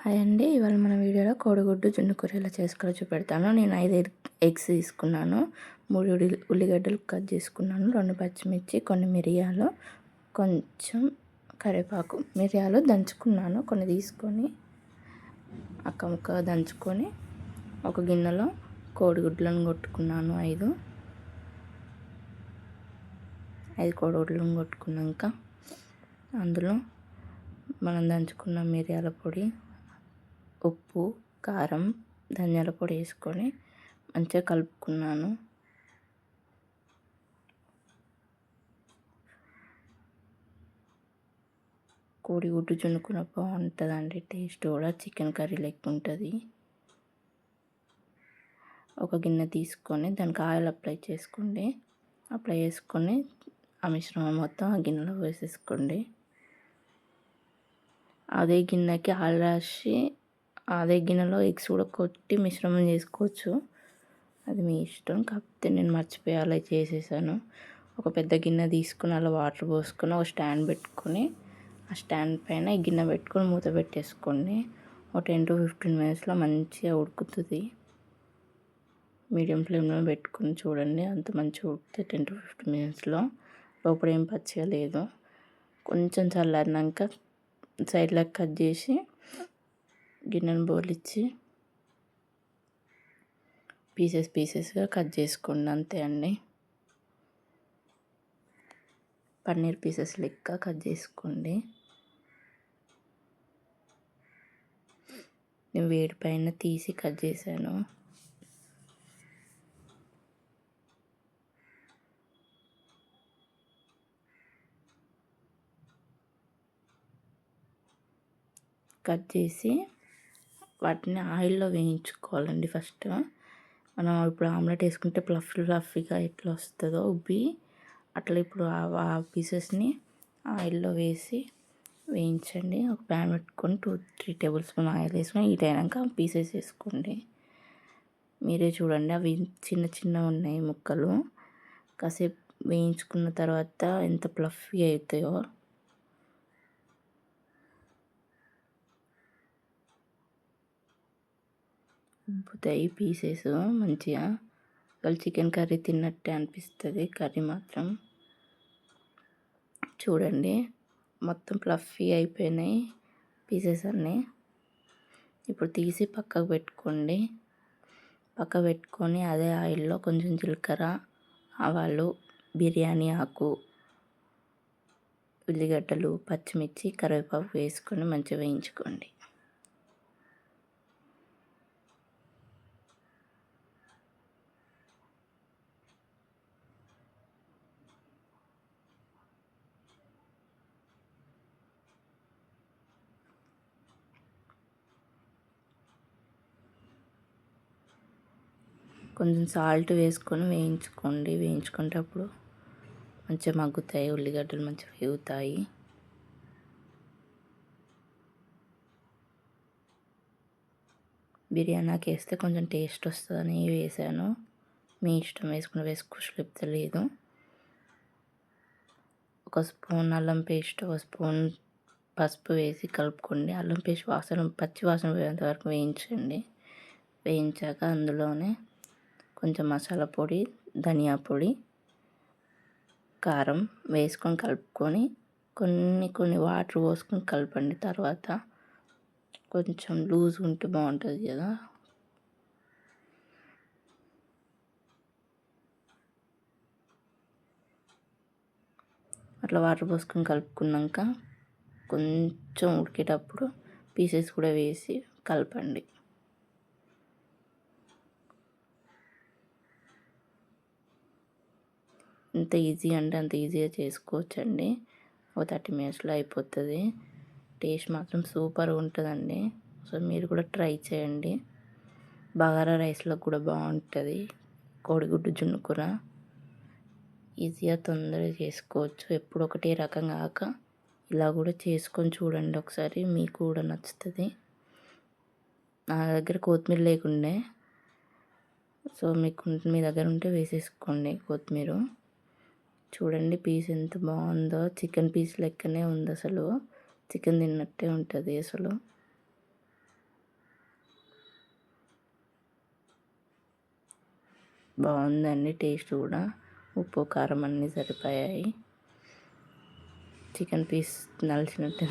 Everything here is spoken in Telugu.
హాయ్ అండి. ఇవాళ మన వీడియోలో కోడిగుడ్డు జున్ను కూర ఎలా చేసుకోవాలో చూపెడతాను. నేను 5 ఎగ్స్ తీసుకున్నాను, 3 ఉల్లిగడ్డలు కట్ చేసుకున్నాను, 2 పచ్చిమిర్చి, కొన్ని మిరియాలు, కొంచెం కరివేపాకు. మిరియాలు దంచుకున్నాను కొన్ని తీసుకొని, ముక్క దంచుకొని ఒక గిన్నెలో కోడిగుడ్లను కొట్టుకున్నాను. 5 కోడిగుడ్లను కొట్టుకున్నాక అందులో మనం దంచుకున్న మిరియాల పొడి, ఉప్పు, కారం, ధనియాల పొడి వేసుకొని మంచిగా కలుపుకున్నాను. కోడిగుడ్డు జున్ను కూర బాగుంటుందండి. టేస్ట్ కూడా చికెన్ కర్రీ లెక్క ఉంటుంది. ఒక గిన్నె తీసుకొని దానికి ఆయిల్ అప్లై చేసుకొని ఆ మిశ్రమం మొత్తం ఆ గిన్నెలో వేసేసుకోండి. అదే గిన్నెకి ఆయిల్ రాసి అదే గిన్నెలో ఎగ్స్ కూడా కొట్టి మిశ్రమం చేసుకోవచ్చు, అది మీ ఇష్టం. కాకపోతే నేను మర్చిపోయి చేసేసాను. ఒక పెద్ద గిన్నె తీసుకుని అలా వాటర్ పోసుకొని ఒక స్టాండ్ పెట్టుకొని ఆ స్టాండ్ పైన ఈ గిన్నె పెట్టుకొని మూత పెట్టేసుకోండి. ఒక 10 to 15 minutesలో మంచిగా ఉడుకుతుంది. మీడియం ఫ్లేమ్లో పెట్టుకొని చూడండి, అంత మంచిగా ఉడుకుతుంది 10 to 15 minutesలో. లోపల ఏం పచ్చిగా లేదు. కొంచెం చల్లారినాక సైడ్లకు కట్ చేసి గిన్నెను బోలిచ్చి పీసెస్గా కట్ చేసుకోండి, అంతే అండి. పన్నీర్ పీసెస్ లెక్క కట్ చేసుకోండి. నేను వేడి పైన తీసి కట్ చేశాను. కట్ చేసి వాటిని ఆయిల్లో వేయించుకోవాలండి. ఫస్ట్ మనం ఇప్పుడు ఆమ్లెట్ వేసుకుంటే ఫ్లఫీగా ఎట్లా వస్తుందో ఉబ్బి, అట్లా ఇప్పుడు ఆ పీసెస్ని ఆయిల్లో వేసి వేయించండి. ఒక ప్యాన్ పెట్టుకొని 2-3 tablespoon ఆయిల్ వేసుకొని హీట్ అయినాక పీసెస్ వేసుకోండి. మీరే చూడండి, అవి చిన్న ఉన్నాయి ముక్కలు. కాసేపు వేయించుకున్న తర్వాత ఎంత ఫ్లఫీ అవుతాయో. ఉబ్బుతాయి పీసెస్ మంచిగా. అసలు చికెన్ కర్రీ తిన్నట్టే అనిపిస్తుంది. కర్రీ మాత్రం చూడండి మొత్తం ఫ్లఫీ అయిపోయినాయి పీసెస్ అన్నీ. ఇప్పుడు తీసి పక్కకు పెట్టుకొని అదే ఆయిల్లో కొంచెం జీలకర్ర, ఆవాలు, బిర్యానీ ఆకు, ఉల్లిగడ్డలు, పచ్చిమిర్చి, కరివేపాకు వేసుకొని మంచిగా వేయించుకోండి. కొంచెం సాల్ట్ వేసుకొని వేయించుకునేటప్పుడు మంచిగా మగ్గుతాయి, ఉల్లిగడ్డలు మంచిగా వేగుతాయి. బిర్యానీకి వేస్తే కొంచెం టేస్ట్ వస్తుందని వేసాను. మీ ఇష్టం, వేసుకోవచ్చు లేకపోతే లేదు. ఒక స్పూన్ అల్లం పేస్ట్, ఒక స్పూన్ పసుపు వేసి కలుపుకోండి. అల్లం పేస్ట్ పచ్చి వాసన పోయేంత వరకు వేయించాక అందులోనే కొంచెం మసాలా పొడి, ధనియా పొడి, కారం వేసుకొని కలుపుకొని కొన్ని వాటర్ పోసుకొని కలపండి. తర్వాత కొంచెం లూజ్ ఉంటే బాగుంటుంది కదా. అట్లా వాటర్ పోసుకొని కలుపుకున్నాక కొంచెం ఉడికేటప్పుడు పీసెస్ కూడా వేసి కలపండి. ఎంత ఈజీ అంటే అంత ఈజీగా చేసుకోవచ్చండి. ఒక 30 minutesలో అయిపోతుంది. టేస్ట్ మాత్రం సూపర్గా ఉంటుందండి. సో మీరు కూడా ట్రై చేయండి. బగారా రైస్లో కూడా బాగుంటుంది కోడిగుడ్డు జున్ను కూర. ఈజీగా తొందరగా చేసుకోవచ్చు. ఎప్పుడు ఒకటే రకం కాక ఇలా కూడా చేసుకొని చూడండి ఒకసారి, మీకు కూడా నచ్చుతుంది. నా దగ్గర కొత్తిమీర లేకుండే, సో మీ దగ్గర ఉంటే వేసేసుకోండి కొత్తిమీర. చూడండి పీస్ ఎంత బాగుందో, చికెన్ పీస్ లెక్కనే ఉంది. అసలు చికెన్ తిన్నట్టే ఉంటుంది అసలు. బాగుందండి. టేస్ట్ కూడా ఉప్పు కారం అన్నీ సరిపోయాయి. Chicken piece నలిచినట్టు